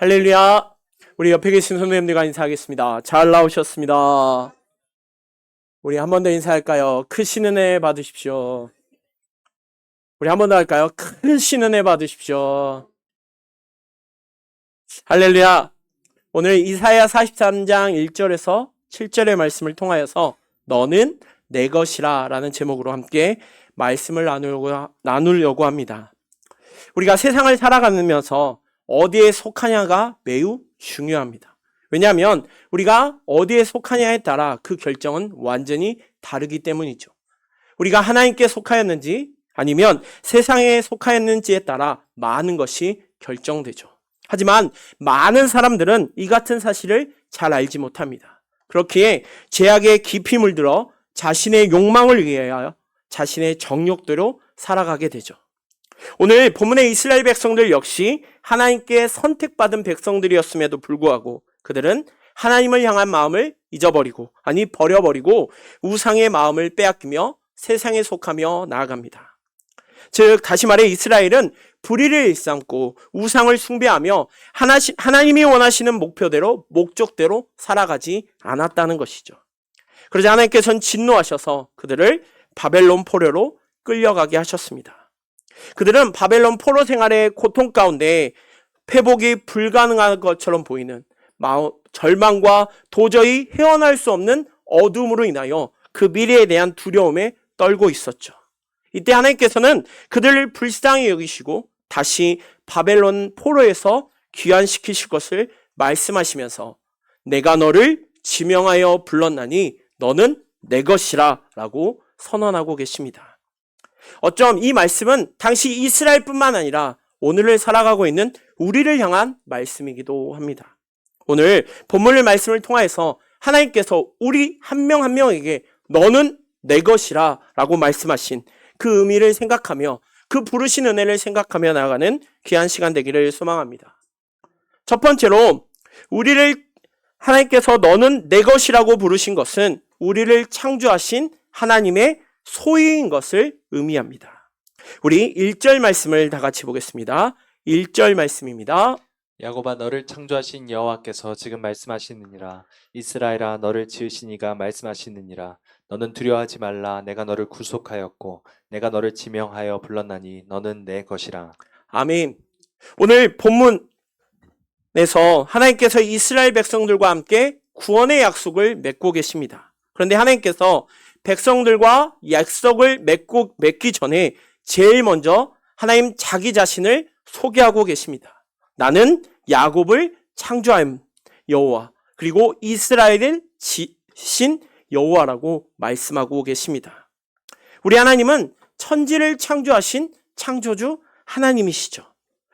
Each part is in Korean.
할렐루야. 우리 옆에 계신 선생님들과 인사하겠습니다. 잘 나오셨습니다. 우리 한 번 더 인사할까요? 크신 은혜 받으십시오. 우리 한 번 더 할까요? 크신 은혜 받으십시오. 할렐루야. 오늘 이사야 43장 1절에서 7절의 말씀을 통하여서 너는 내 것이라 라는 제목으로 함께 말씀을 나누려고 합니다. 우리가 세상을 살아가면서 어디에 속하냐가 매우 중요합니다. 왜냐하면 우리가 어디에 속하냐에 따라 그 결정은 완전히 다르기 때문이죠. 우리가 하나님께 속하였는지 아니면 세상에 속하였는지에 따라 많은 것이 결정되죠. 하지만 많은 사람들은 이 같은 사실을 잘 알지 못합니다. 그렇기에 죄악에 깊이 물들어 자신의 욕망을 위하여 자신의 정욕대로 살아가게 되죠. 오늘 본문의 이스라엘 백성들 역시 하나님께 선택받은 백성들이었음에도 불구하고 그들은 하나님을 향한 마음을 버려버리고 우상의 마음을 빼앗기며 세상에 속하며 나아갑니다. 즉 다시 말해 이스라엘은 불의를 일삼고 우상을 숭배하며 하나님이 원하시는 목적대로 살아가지 않았다는 것이죠. 그러자 하나님께서는 진노하셔서 그들을 바벨론 포로로 끌려가게 하셨습니다. 그들은 바벨론 포로 생활의 고통 가운데 회복이 불가능한 것처럼 보이는 절망과 도저히 헤어날 수 없는 어둠으로 인하여 그 미래에 대한 두려움에 떨고 있었죠. 이때 하나님께서는 그들을 불쌍히 여기시고 다시 바벨론 포로에서 귀환시키실 것을 말씀하시면서 내가 너를 지명하여 불렀나니 너는 내 것이라 라고 선언하고 계십니다. 어쩜 이 말씀은 당시 이스라엘뿐만 아니라 오늘을 살아가고 있는 우리를 향한 말씀이기도 합니다. 오늘 본문의 말씀을 통해서 하나님께서 우리 한 명 한 명에게 너는 내 것이라 라고 말씀하신 그 의미를 생각하며 그 부르신 은혜를 생각하며 나아가는 귀한 시간 되기를 소망합니다. 첫 번째로 우리를 하나님께서 너는 내 것이라고 부르신 것은 우리를 창조하신 하나님의 소유인 것을 의미합니다. 우리 1절 말씀을 다 같이 보겠습니다. 1절 말씀입니다. 야곱아 너를 창조하신 여호와께서 지금 말씀하시느니라. 이스라엘아 너를 지으신 이가 말씀하시느니라. 너는 두려워하지 말라. 내가 너를 구속하였고 내가 너를 지명하여 불렀나니 너는 내 것이라. 아멘. 오늘 본문에서 하나님께서 이스라엘 백성들과 함께 구원의 약속을 맺고 계십니다. 그런데 하나님께서 백성들과 약속을 맺기 전에 제일 먼저 하나님 자기 자신을 소개하고 계십니다. 나는 야곱을 창조한 여호와 그리고 이스라엘을 지신 여호와라고 말씀하고 계십니다. 우리 하나님은 천지를 창조하신 창조주 하나님이시죠.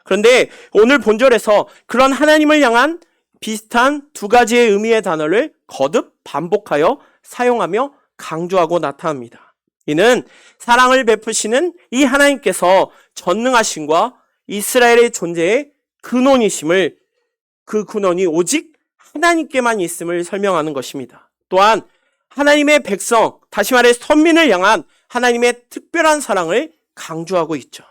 그런데 오늘 본절에서 그런 하나님을 향한 비슷한 두 가지의 의미의 단어를 거듭 반복하여 사용하며 강조하고 나타납니다. 이는 사랑을 베푸시는 이 하나님께서 전능하심과 이스라엘의 존재의 근원이심을 그 근원이 오직 하나님께만 있음을 설명하는 것입니다. 또한 하나님의 백성, 다시 말해 선민을 향한 하나님의 특별한 사랑을 강조하고 있죠.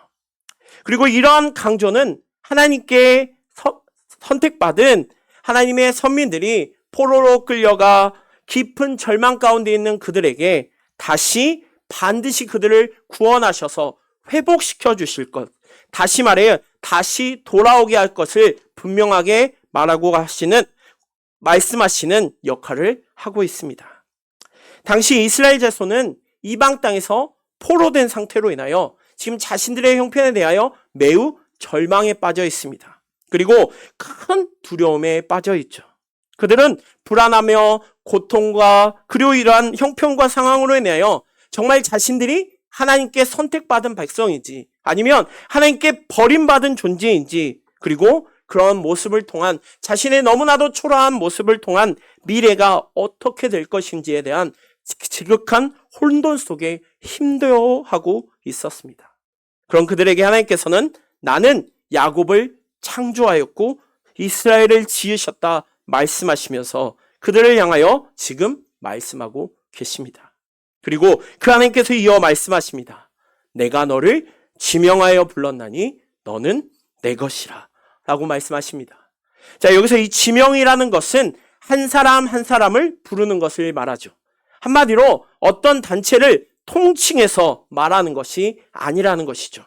그리고 이러한 강조는 하나님께 선택받은 하나님의 선민들이 포로로 끌려가 깊은 절망 가운데 있는 그들에게 다시 반드시 그들을 구원하셔서 회복시켜 주실 것, 다시 말해 다시 돌아오게 할 것을 분명하게 말씀하시는 역할을 하고 있습니다. 당시 이스라엘 자손은 이방 땅에서 포로된 상태로 인하여 지금 자신들의 형편에 대하여 매우 절망에 빠져 있습니다. 그리고 큰 두려움에 빠져 있죠. 그들은 불안하며 고통과 그리고 이러한 형편과 상황으로 인하여 정말 자신들이 하나님께 선택받은 백성인지 아니면 하나님께 버림받은 존재인지 그리고 그런 모습을 통한 자신의 너무나도 초라한 모습을 통한 미래가 어떻게 될 것인지에 대한 지극한 혼돈 속에 힘들어하고 있었습니다. 그런 그들에게 하나님께서는 나는 야곱을 창조하였고 이스라엘을 지으셨다 말씀하시면서 그들을 향하여 지금 말씀하고 계십니다. 그리고 그 하나님께서 이어 말씀하십니다. 내가 너를 지명하여 불렀나니 너는 내 것이라 라고 말씀하십니다. 자, 여기서 이 지명이라는 것은 한 사람 한 사람을 부르는 것을 말하죠. 한마디로 어떤 단체를 통칭해서 말하는 것이 아니라는 것이죠.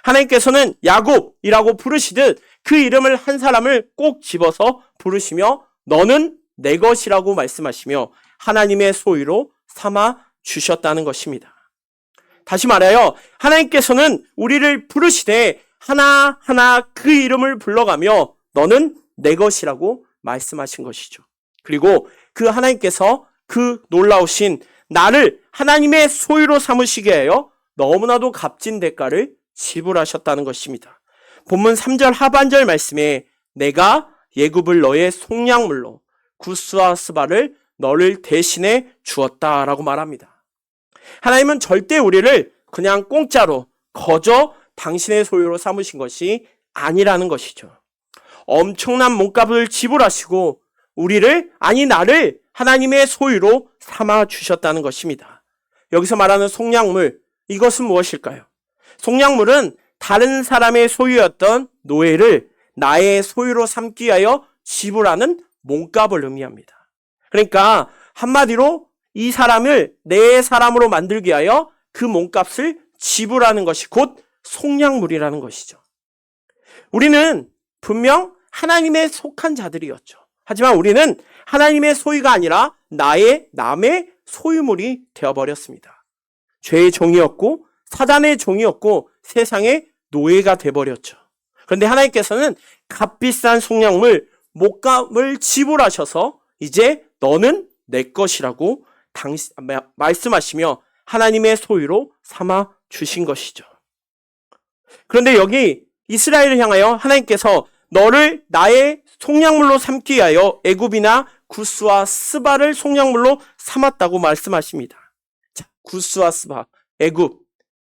하나님께서는 야곱이라고 부르시듯 그 이름을 한 사람을 꼭 집어서 부르시며 너는 내 것이라고 말씀하시며 하나님의 소유로 삼아 주셨다는 것입니다. 다시 말하여 하나님께서는 우리를 부르시되 하나하나 그 이름을 불러가며 너는 내 것이라고 말씀하신 것이죠. 그리고 그 하나님께서 그 놀라우신 나를 하나님의 소유로 삼으시게 하여 너무나도 값진 대가를 지불하셨다는 것입니다. 본문 3절 하반절 말씀에 내가 예굽을 너의 속량물로 구스와 스바를 너를 대신해 주었다라고 말합니다. 하나님은 절대 우리를 그냥 공짜로 거저 당신의 소유로 삼으신 것이 아니라는 것이죠. 엄청난 몸값을 지불하시고 나를 하나님의 소유로 삼아 주셨다는 것입니다. 여기서 말하는 속량물, 이것은 무엇일까요? 속량물은 다른 사람의 소유였던 노예를 나의 소유로 삼기 위하여 지불하는 몸값을 의미합니다. 그러니까 한마디로 이 사람을 내 사람으로 만들기 위하여 그 몸값을 지불하는 것이 곧 속량물이라는 것이죠. 우리는 분명 하나님의 속한 자들이었죠. 하지만 우리는 하나님의 소유가 아니라 남의 소유물이 되어버렸습니다. 죄의 종이었고 사단의 종이었고 세상의 노예가 되어버렸죠. 그런데 하나님께서는 값비싼 속량물, 몸값을 지불하셔서 이제 너는 내 것이라고 말씀하시며 하나님의 소유로 삼아 주신 것이죠. 그런데 여기 이스라엘을 향하여 하나님께서 너를 나의 속량물로 삼기 위하여 애굽이나 구스와 스바를 속량물로 삼았다고 말씀하십니다. 자, 구스와 스바, 애굽.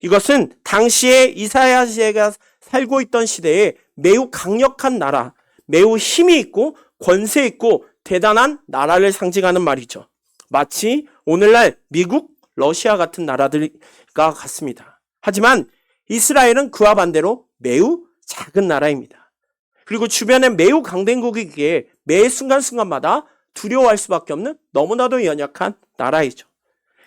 이것은 당시에 이사야 시대가 살고 있던 시대에 매우 강력한 나라, 매우 힘이 있고 권세 있고 대단한 나라를 상징하는 말이죠. 마치 오늘날 미국, 러시아 같은 나라들과 같습니다. 하지만 이스라엘은 그와 반대로 매우 작은 나라입니다. 그리고 주변에 매우 강대국이기에 매 순간순간마다 두려워할 수밖에 없는 너무나도 연약한 나라이죠.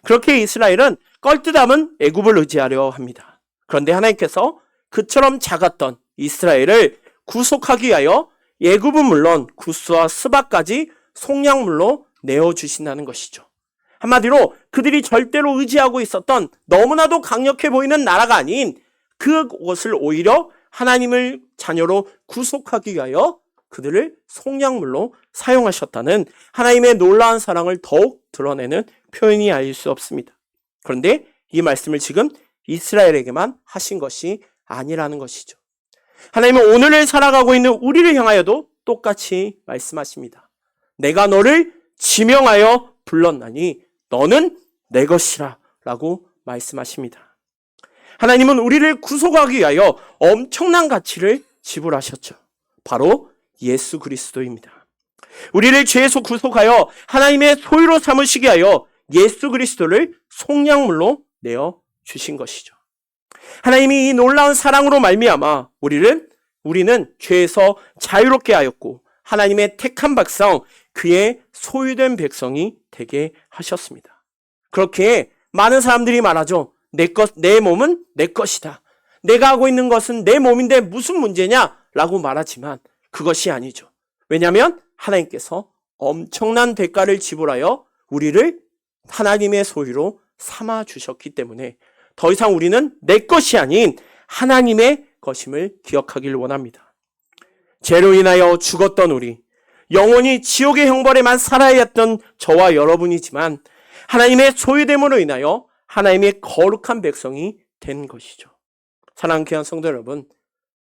그렇게 이스라엘은 껄뜨담은 애굽을 의지하려 합니다. 그런데 하나님께서 그처럼 작았던 이스라엘을 구속하기 위하여 애굽은 물론 구스와 스바까지 속량물로 내어주신다는 것이죠. 한마디로 그들이 절대로 의지하고 있었던 너무나도 강력해 보이는 나라가 아닌 그곳을 오히려 하나님을 자녀로 구속하기 위하여 그들을 속량물로 사용하셨다는 하나님의 놀라운 사랑을 더욱 드러내는 표현이 아닐 수 없습니다. 그런데 이 말씀을 지금 이스라엘에게만 하신 것이 아니라는 것이죠. 하나님은 오늘을 살아가고 있는 우리를 향하여도 똑같이 말씀하십니다. 내가 너를 지명하여 불렀나니 너는 내 것이라 라고 말씀하십니다. 하나님은 우리를 구속하기 위하여 엄청난 가치를 지불하셨죠. 바로 예수 그리스도입니다. 우리를 죄에서 구속하여 하나님의 소유로 삼으시게 하여 예수 그리스도를 속량물로 내어 주신 것이죠. 하나님이 이 놀라운 사랑으로 말미암아 우리는 죄에서 자유롭게 하였고 하나님의 택한 백성, 그의 소유된 백성이 되게 하셨습니다. 그렇게 많은 사람들이 말하죠. 내 몸은 내 것이다. 내가 하고 있는 것은 내 몸인데 무슨 문제냐? 라고 말하지만 그것이 아니죠. 왜냐하면 하나님께서 엄청난 대가를 지불하여 우리를 하나님의 소유로 삼아 주셨기 때문에 더 이상 우리는 내 것이 아닌 하나님의 것임을 기억하길 원합니다. 죄로 인하여 죽었던 우리, 영원히 지옥의 형벌에만 살아야 했던 저와 여러분이지만 하나님의 소유됨으로 인하여 하나님의 거룩한 백성이 된 것이죠. 사랑하는 귀한 성도 여러분,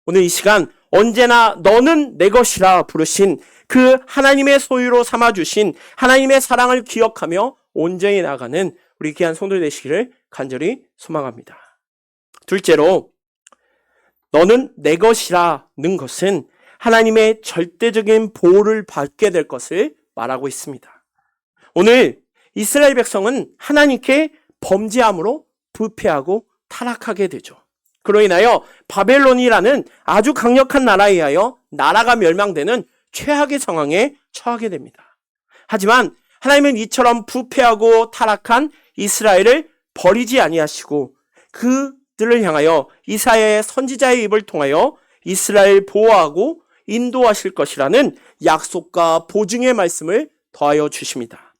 오늘 이 시간 언제나 너는 내 것이라 부르신 그 하나님의 소유로 삼아주신 하나님의 사랑을 기억하며 온전히 나가는 우리 귀한 성도들 되시기를 간절히 소망합니다. 둘째로, 너는 내 것이라는 것은 하나님의 절대적인 보호를 받게 될 것을 말하고 있습니다. 오늘 이스라엘 백성은 하나님께 범죄함으로 부패하고 타락하게 되죠. 그로 인하여 바벨론이라는 아주 강력한 나라에 의하여 나라가 멸망되는 최악의 상황에 처하게 됩니다. 하지만 하나님은 이처럼 부패하고 타락한 이스라엘을 버리지 아니하시고 그들을 향하여 이사야의 선지자의 입을 통하여 이스라엘 보호하고 인도하실 것이라는 약속과 보증의 말씀을 더하여 주십니다.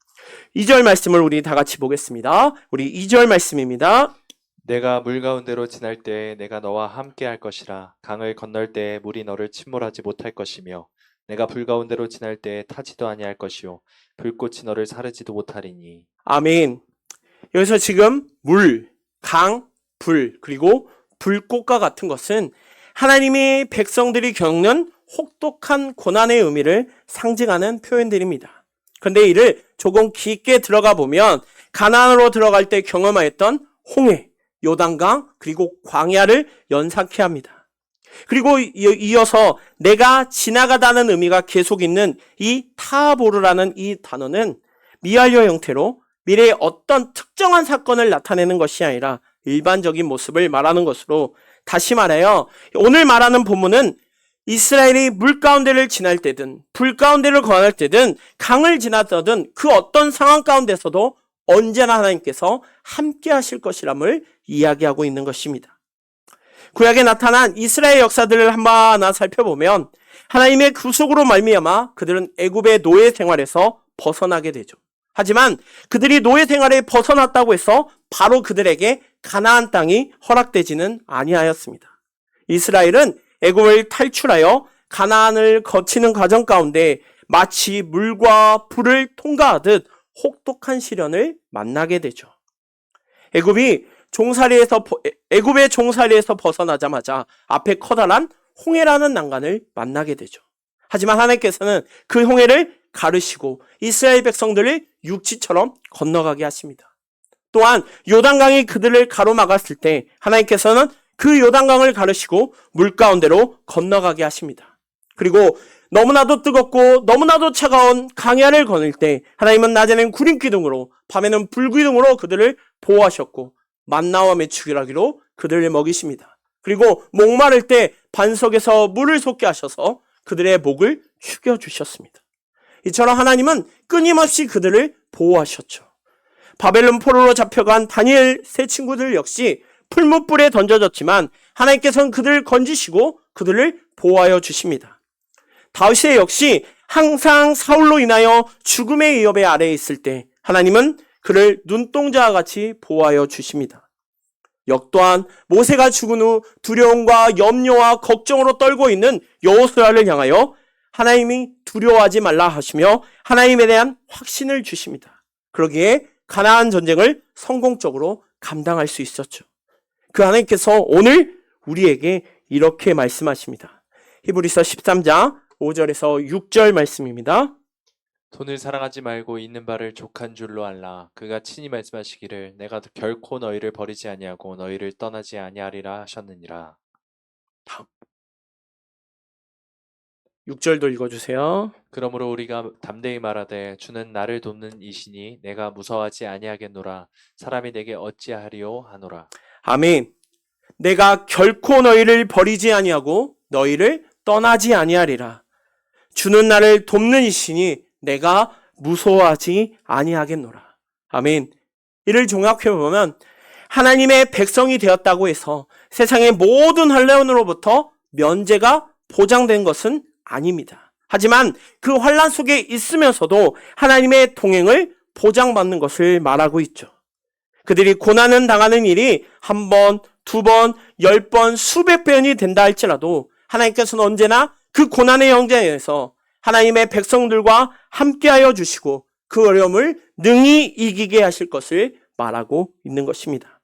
2절 말씀을 우리 다 같이 보겠습니다. 우리 2절 말씀입니다. 내가 물 가운데로 지날 때에 내가 너와 함께 할 것이라. 강을 건널 때에 물이 너를 침몰하지 못할 것이며 내가 불 가운데로 지날 때에 타지도 아니할 것이요 불꽃이 너를 사르지도 못하리니. 아멘. 여기서 지금 물, 강, 불, 그리고 불꽃과 같은 것은 하나님이 백성들이 겪는 혹독한 고난의 의미를 상징하는 표현들입니다. 그런데 이를 조금 깊게 들어가 보면 가나안으로 들어갈 때 경험하였던 홍해, 요단강, 그리고 광야를 연상케 합니다. 그리고 이어서 내가 지나가다는 의미가 계속 있는 이 타보르라는 이 단어는 미완료 형태로 미래의 어떤 특정한 사건을 나타내는 것이 아니라 일반적인 모습을 말하는 것으로, 다시 말하여 오늘 말하는 본문은 이스라엘이 물 가운데를 지날 때든 불 가운데를 거할 때든 강을 지나서든 그 어떤 상황 가운데서도 언제나 하나님께서 함께 하실 것이람을 이야기하고 있는 것입니다. 구약에 나타난 이스라엘 역사들을 하나하나 살펴보면 하나님의 구속으로 말미암아 그들은 애굽의 노예 생활에서 벗어나게 되죠. 하지만 그들이 노예 생활에 벗어났다고 해서 바로 그들에게 가나안 땅이 허락되지는 아니하였습니다. 이스라엘은 애굽을 탈출하여 가나안을 거치는 과정 가운데 마치 물과 불을 통과하듯 혹독한 시련을 만나게 되죠. 애굽의 종살이에서 벗어나자마자 앞에 커다란 홍해라는 난간을 만나게 되죠. 하지만 하나님께서는 그 홍해를 가르시고 이스라엘 백성들을 육지처럼 건너가게 하십니다. 또한 요단강이 그들을 가로막았을 때 하나님께서는 그 요단강을 가르시고 물 가운데로 건너가게 하십니다. 그리고 너무나도 뜨겁고 너무나도 차가운 광야를 거닐 때 하나님은 낮에는 구름 기둥으로 밤에는 불 기둥으로 그들을 보호하셨고 만나와 메추기라기로 그들을 먹이십니다. 그리고 목마를 때 반석에서 물을 솟게 하셔서 그들의 목을 축여주셨습니다. 이처럼 하나님은 끊임없이 그들을 보호하셨죠. 바벨론 포로로 잡혀간 다니엘 세 친구들 역시 풀무불에 던져졌지만 하나님께서는 그들을 건지시고 그들을 보호하여 주십니다. 다윗의 역시 항상 사울로 인하여 죽음의 위협의 아래에 있을 때 하나님은 그를 눈동자와 같이 보호하여 주십니다. 역또한 모세가 죽은 후 두려움과 염려와 걱정으로 떨고 있는 여호수아를 향하여 하나님이 두려워하지 말라 하시며 하나님에 대한 확신을 주십니다. 그러기에 가나안 전쟁을 성공적으로 감당할 수 있었죠. 그 하나님께서 오늘 우리에게 이렇게 말씀하십니다. 히브리서 13장 5절에서 6절 말씀입니다. 돈을 사랑하지 말고 있는 바를 족한 줄로 알라. 그가 친히 말씀하시기를 내가 결코 너희를 버리지 아니하고 너희를 떠나지 아니하리라 하셨느니라. 6절도 읽어주세요. 그러므로 우리가 담대히 말하되 주는 나를 돕는 이시니 내가 무서워하지 아니하겠노라. 사람이 내게 어찌하리요 하노라. 아멘. 내가 결코 너희를 버리지 아니하고 너희를 떠나지 아니하리라. 주는 나를 돕는 이시니 내가 무서워하지 아니하겠노라. 아멘. 이를 종합해보면 하나님의 백성이 되었다고 해서 세상의 모든 환란으로부터 면제가 보장된 것은 아닙니다. 하지만 그 환란 속에 있으면서도 하나님의 동행을 보장받는 것을 말하고 있죠. 그들이 고난을 당하는 일이 한 번, 두 번, 10번, 수백 번이 된다 할지라도 하나님께서는 언제나 그 고난의 현장에서 하나님의 백성들과 함께하여 주시고 그 어려움을 능히 이기게 하실 것을 말하고 있는 것입니다.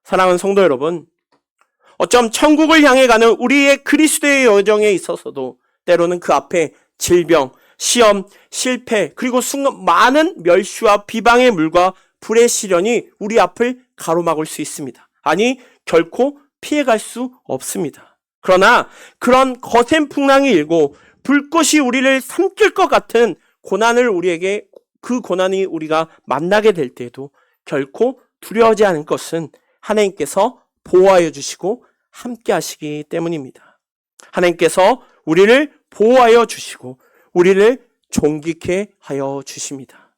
사랑하는 성도 여러분, 어쩜 천국을 향해 가는 우리의 그리스도의 여정에 있어서도 때로는 그 앞에 질병, 시험, 실패, 그리고 많은 멸시와 비방의 물과 불의 시련이 우리 앞을 가로막을 수 있습니다. 아니, 결코 피해갈 수 없습니다. 그러나 그런 거센 풍랑이 일고 불꽃이 우리를 삼킬 것 같은 그 고난이 우리가 만나게 될 때에도 결코 두려워하지 않을 것은 하나님께서 보호하여 주시고 함께 하시기 때문입니다. 하나님께서 우리를 보호하여 주시고 우리를 존귀케 하여 주십니다.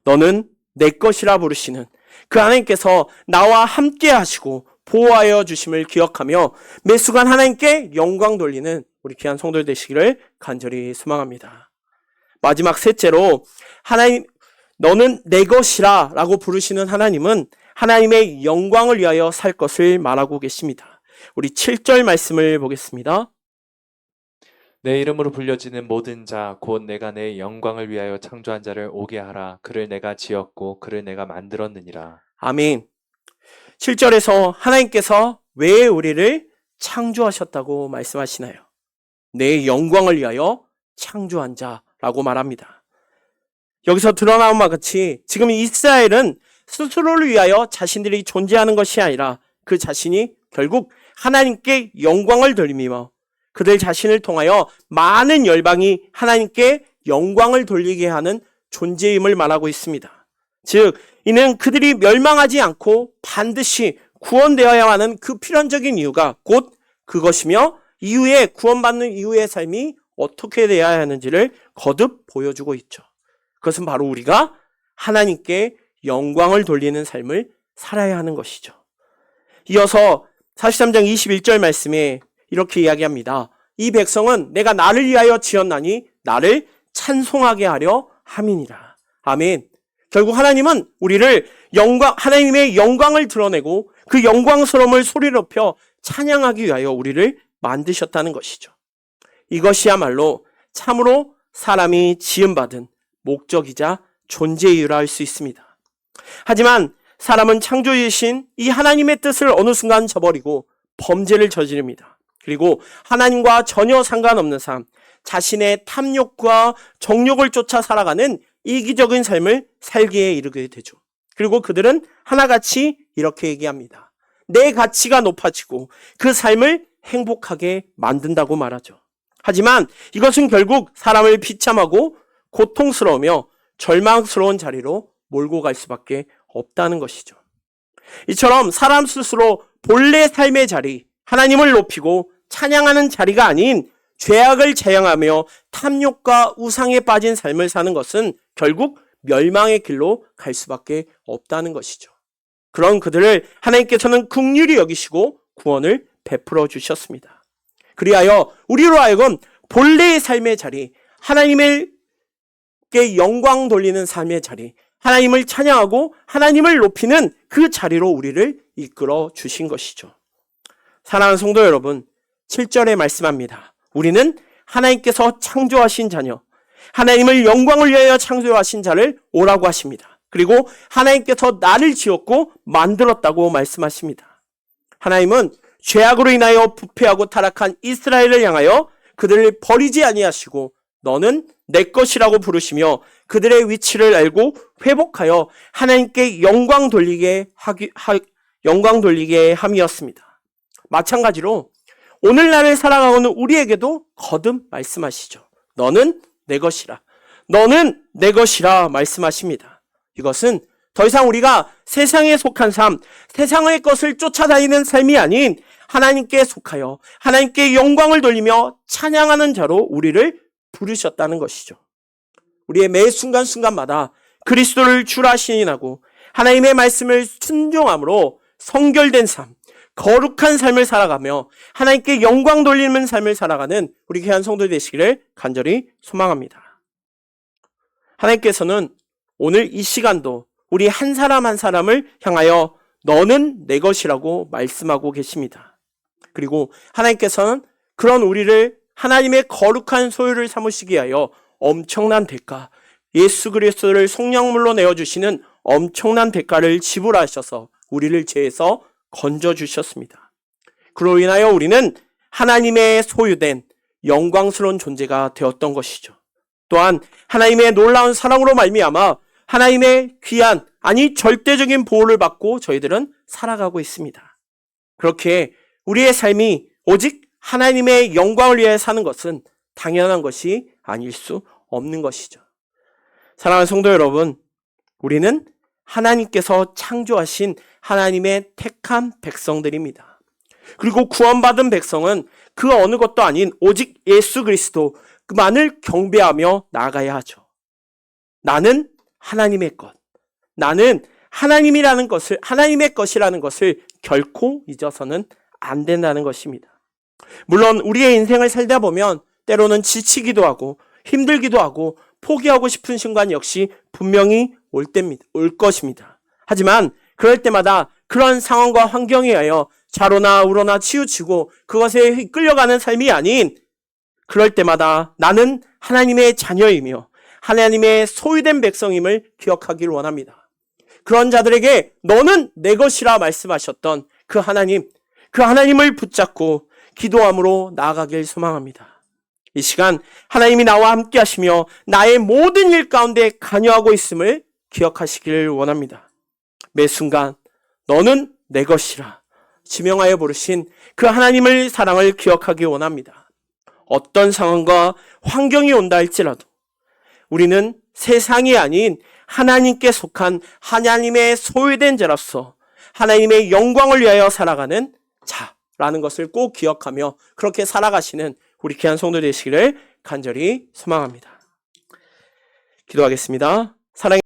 너는 내 것이라 부르시는 그 하나님께서 나와 함께 하시고 보호하여 주심을 기억하며 매 순간 하나님께 영광 돌리는 우리 귀한 성도들 되시기를 간절히 소망합니다. 마지막 셋째로 하나님, 너는 내 것이라 라고 부르시는 하나님은 하나님의 영광을 위하여 살 것을 말하고 계십니다. 우리 7절 말씀을 보겠습니다. 내 이름으로 불려지는 모든 자 곧 내가 내 영광을 위하여 창조한 자를 오게 하라. 그를 내가 지었고 그를 내가 만들었느니라. 아멘. 7절에서 하나님께서 왜 우리를 창조하셨다고 말씀하시나요? 내 영광을 위하여 창조한 자라고 말합니다. 여기서 드러나온 바 같이 지금 이스라엘은 스스로를 위하여 자신들이 존재하는 것이 아니라 그 자신이 결국 하나님께 영광을 돌리며 그들 자신을 통하여 많은 열방이 하나님께 영광을 돌리게 하는 존재임을 말하고 있습니다. 즉, 이는 그들이 멸망하지 않고 반드시 구원되어야 하는 그 필연적인 이유가 곧 그것이며 이후에 구원받는 이후의 삶이 어떻게 되어야 하는지를 거듭 보여주고 있죠. 그것은 바로 우리가 하나님께 영광을 돌리는 삶을 살아야 하는 것이죠. 이어서 43장 21절 말씀에 이렇게 이야기합니다. 이 백성은 내가 나를 위하여 지었나니 나를 찬송하게 하려 함이니라. 아멘. 결국 하나님은 우리를 하나님의 영광을 드러내고 그 영광스러움을 소리 높여 찬양하기 위하여 우리를 만드셨다는 것이죠. 이것이야말로 참으로 사람이 지음받은 목적이자 존재 이유라 할 수 있습니다. 하지만 사람은 창조주이신 이 하나님의 뜻을 어느 순간 저버리고 범죄를 저지릅니다. 그리고 하나님과 전혀 상관없는 삶, 자신의 탐욕과 정욕을 쫓아 살아가는 이기적인 삶을 살기에 이르게 되죠. 그리고 그들은 하나같이 이렇게 얘기합니다. 내 가치가 높아지고 그 삶을 행복하게 만든다고 말하죠. 하지만 이것은 결국 사람을 비참하고 고통스러우며 절망스러운 자리로 몰고 갈 수밖에 없다는 것이죠. 이처럼 사람 스스로 본래 삶의 자리, 하나님을 높이고 찬양하는 자리가 아닌 죄악을 자행하며 탐욕과 우상에 빠진 삶을 사는 것은 결국 멸망의 길로 갈 수밖에 없다는 것이죠. 그런 그들을 하나님께서는 긍휼히 여기시고 구원을 베풀어 주셨습니다. 그리하여 우리로 하여금 본래의 삶의 자리, 하나님께 영광 돌리는 삶의 자리, 하나님을 찬양하고 하나님을 높이는 그 자리로 우리를 이끌어 주신 것이죠. 사랑하는 성도 여러분, 7절에 말씀합니다. 우리는 하나님께서 창조하신 자녀, 하나님을 영광을 위하여 창조하신 자를 오라고 하십니다. 그리고 하나님께서 나를 지었고 만들었다고 말씀하십니다. 하나님은 죄악으로 인하여 부패하고 타락한 이스라엘을 향하여 그들을 버리지 아니하시고 너는 내 것이라고 부르시며 그들의 위치를 알고 회복하여 하나님께 영광 돌리게 함이었습니다. 마찬가지로 오늘날을 살아가고는 우리에게도 거듭 말씀하시죠. 너는 내 것이라. 너는 내 것이라 말씀하십니다. 이것은 더 이상 우리가 세상에 속한 삶, 세상의 것을 쫓아다니는 삶이 아닌 하나님께 속하여 하나님께 영광을 돌리며 찬양하는 자로 우리를 부르셨다는 것이죠. 우리의 매 순간순간마다 그리스도를 주라 시인하고 하나님의 말씀을 순종함으로 성결된 삶, 거룩한 삶을 살아가며 하나님께 영광 돌리는 삶을 살아가는 우리 귀한 성도 되시기를 간절히 소망합니다. 하나님께서는 오늘 이 시간도 우리 한 사람 한 사람을 향하여 너는 내 것이라고 말씀하고 계십니다. 그리고 하나님께서는 그런 우리를 하나님의 거룩한 소유를 삼으시기 위하여 엄청난 대가, 예수 그리스도를 속량물로 내어주시는 엄청난 대가를 지불하셔서 우리를 죄에서 건져주셨습니다. 그로 인하여 우리는 하나님의 소유된 영광스러운 존재가 되었던 것이죠. 또한 하나님의 놀라운 사랑으로 말미암아 하나님의 귀한, 아니 절대적인 보호를 받고 저희들은 살아가고 있습니다. 그렇게 우리의 삶이 오직 하나님의 영광을 위해 사는 것은 당연한 것이 아닐 수 없는 것이죠. 사랑하는 성도 여러분, 우리는 하나님께서 창조하신 하나님의 택한 백성들입니다. 그리고 구원받은 백성은 그 어느 것도 아닌 오직 예수 그리스도만을 경배하며 나아가야 하죠. 나는 하나님의 것, 나는 하나님이라는 것을, 하나님의 것이라는 것을 결코 잊어서는 안 된다는 것입니다. 물론 우리의 인생을 살다 보면 때로는 지치기도 하고 힘들기도 하고 포기하고 싶은 순간 역시 분명히 올 것입니다. 하지만 그럴 때마다 그런 상황과 환경에 의하여 좌로나 우로나 치우치고 그것에 끌려가는 삶이 아닌, 그럴 때마다 나는 하나님의 자녀이며 하나님의 소유된 백성임을 기억하기를 원합니다. 그런 자들에게 너는 내 것이라 말씀하셨던 그 하나님을 붙잡고 기도함으로 나아가길 소망합니다. 이 시간 하나님이 나와 함께 하시며 나의 모든 일 가운데 관여하고 있음을 기억하시길 원합니다. 매 순간 너는 내 것이라 지명하여 부르신 그 하나님의 사랑을 기억하기 원합니다. 어떤 상황과 환경이 온다 할지라도 우리는 세상이 아닌 하나님께 속한 하나님의 소유된 자로서 하나님의 영광을 위하여 살아가는 자라는 것을 꼭 기억하며 그렇게 살아가시는 우리 귀한 성도 되시기를 간절히 소망합니다. 기도하겠습니다.